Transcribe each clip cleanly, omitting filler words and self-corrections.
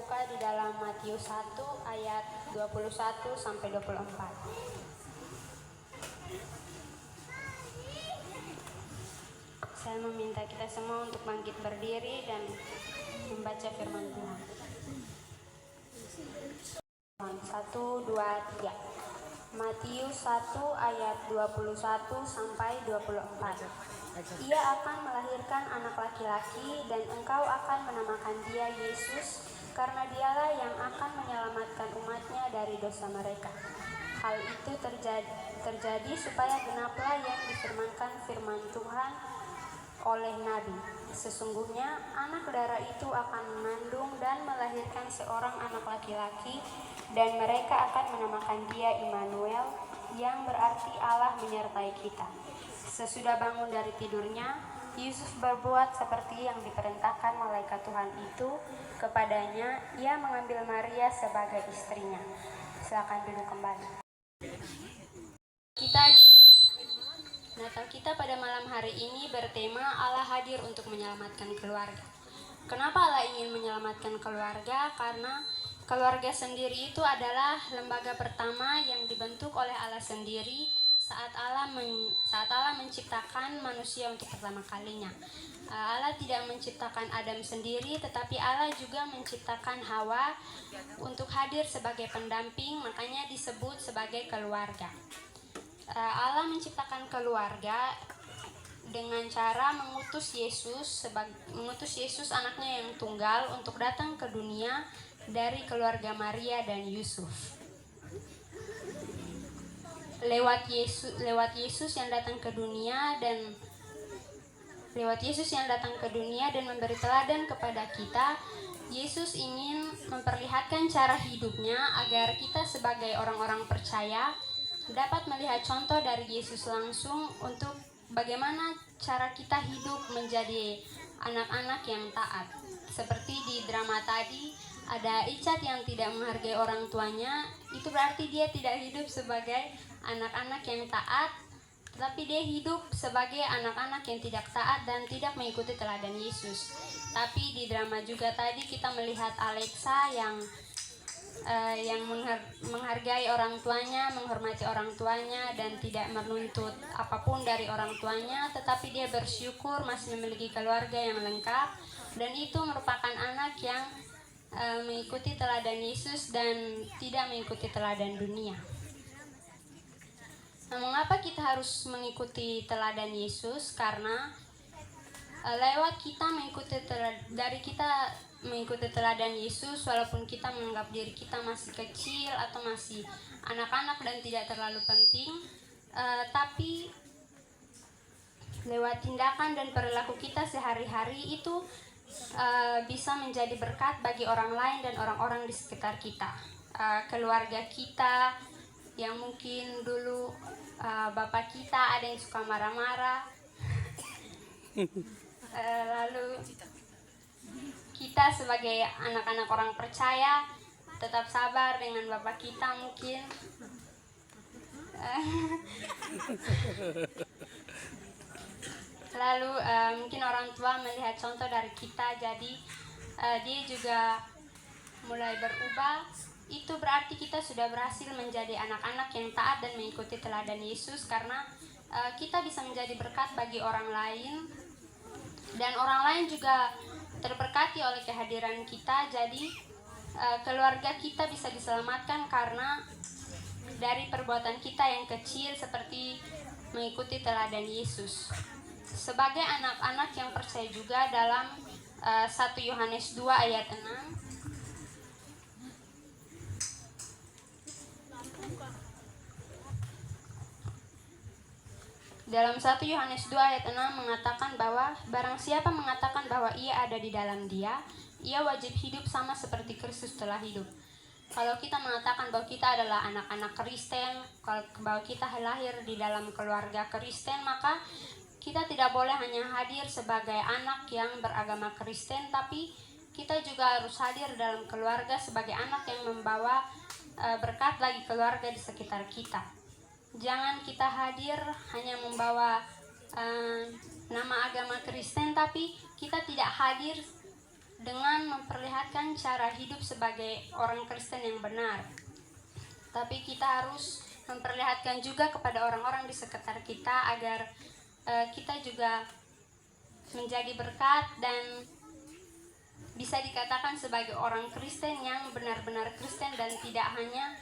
buka di dalam Matius 1 ayat 21 sampai 24. Saya meminta kita semua untuk bangkit berdiri dan membaca firman Tuhan. 1, 2, 3. Matius 1 ayat 21 sampai 24. Ia akan melahirkan anak laki-laki dan engkau akan menamakan dia Yesus, karena dialah yang akan menyelamatkan umatnya dari dosa mereka. Hal itu terjadi supaya genaplah yang difirmankan firman Tuhan oleh Nabi. Sesungguhnya anak darah itu akan mengandung dan melahirkan seorang anak laki-laki, dan mereka akan menamakan dia Immanuel, yang berarti Allah menyertai kita. Sesudah bangun dari tidurnya, Yusuf berbuat seperti yang diperintahkan malaikat Tuhan itu kepadanya. Ia mengambil Maria sebagai istrinya. Silakan duduk kembali. Natal kita pada malam hari ini bertema Allah hadir untuk menyelamatkan keluarga. Kenapa Allah ingin menyelamatkan keluarga? Karena keluarga sendiri itu adalah lembaga pertama yang dibentuk oleh Allah sendiri saat Allah menciptakan manusia untuk pertama kalinya. Allah tidak menciptakan Adam sendiri, tetapi Allah juga menciptakan Hawa untuk hadir sebagai pendamping, makanya disebut sebagai keluarga. Allah menciptakan keluarga dengan cara mengutus Yesus anaknya yang tunggal untuk datang ke dunia dari keluarga Maria dan Yusuf. Lewat Yesus yang datang ke dunia dan memberi teladan kepada kita, Yesus ingin memperlihatkan cara hidupnya agar kita sebagai orang-orang percaya dapat melihat contoh dari Yesus langsung untuk bagaimana cara kita hidup menjadi anak-anak yang taat. Seperti di drama tadi, ada Icat yang tidak menghargai orang tuanya, itu berarti dia tidak hidup sebagai anak-anak yang taat, tetapi dia hidup sebagai anak-anak yang tidak taat dan tidak mengikuti teladan Yesus. Tapi di drama juga tadi kita melihat Alexa yang menghargai orang tuanya, menghormati orang tuanya, dan tidak menuntut apapun dari orang tuanya, tetapi dia bersyukur masih memiliki keluarga yang lengkap, dan itu merupakan anak yang mengikuti teladan Yesus dan tidak mengikuti teladan dunia. Nah, mengapa kita harus mengikuti teladan Yesus? Karena lewat kita mengikuti teladan Yesus, walaupun kita menganggap diri kita masih kecil atau masih anak-anak dan tidak terlalu penting, tapi lewat tindakan dan perilaku kita sehari-hari itu bisa menjadi berkat bagi orang lain dan orang-orang di sekitar kita. Keluarga kita yang mungkin dulu bapak kita ada yang suka marah-marah, lalu kita sebagai anak-anak orang percaya tetap sabar dengan bapak kita mungkin. Lalu mungkin orang tua melihat contoh dari kita, jadi dia juga mulai berubah. Itu berarti kita sudah berhasil menjadi anak-anak yang taat dan mengikuti teladan Yesus, karena kita bisa menjadi berkat bagi orang lain, dan orang lain juga terberkati oleh kehadiran kita. Jadi keluarga kita bisa diselamatkan karena dari perbuatan kita yang kecil seperti mengikuti teladan Yesus. Sebagai anak-anak yang percaya juga, dalam 1 Yohanes 2 ayat 6, dalam 1 Yohanes 2 ayat 6 mengatakan bahwa barang siapa mengatakan bahwa ia ada di dalam dia, ia wajib hidup sama seperti Kristus telah hidup. Kalau kita mengatakan bahwa kita adalah anak-anak Kristen, bahwa kita lahir di dalam keluarga Kristen, maka kita tidak boleh hanya hadir sebagai anak yang beragama Kristen, tapi kita juga harus hadir dalam keluarga sebagai anak yang membawa berkat bagi keluarga di sekitar kita. Jangan kita hadir hanya membawa nama agama Kristen, tapi kita tidak hadir dengan memperlihatkan cara hidup sebagai orang Kristen yang benar. Tapi kita harus memperlihatkan juga kepada orang-orang di sekitar kita agar kita juga menjadi berkat dan bisa dikatakan sebagai orang Kristen yang benar-benar Kristen dan tidak hanya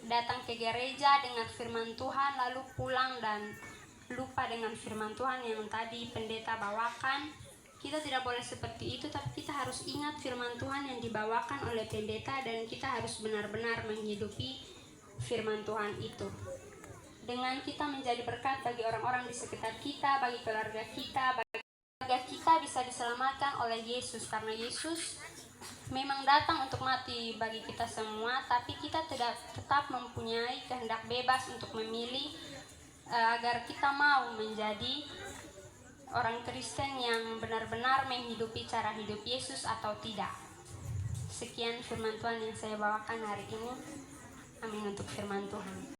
datang ke gereja dengan firman Tuhan lalu pulang dan lupa dengan firman Tuhan yang tadi pendeta bawakan. Kita tidak boleh seperti itu, tapi kita harus ingat firman Tuhan yang dibawakan oleh pendeta dan kita harus benar-benar menghidupi firman Tuhan itu. Dengan kita menjadi berkat bagi orang-orang di sekitar kita, bagi keluarga kita bisa diselamatkan oleh Yesus, karena Yesus memang datang untuk mati bagi kita semua, tapi kita tetap mempunyai kehendak bebas untuk memilih agar kita mau menjadi orang Kristen yang benar-benar menghidupi cara hidup Yesus atau tidak. Sekian firman Tuhan yang saya bawakan hari ini. Amin untuk firman Tuhan.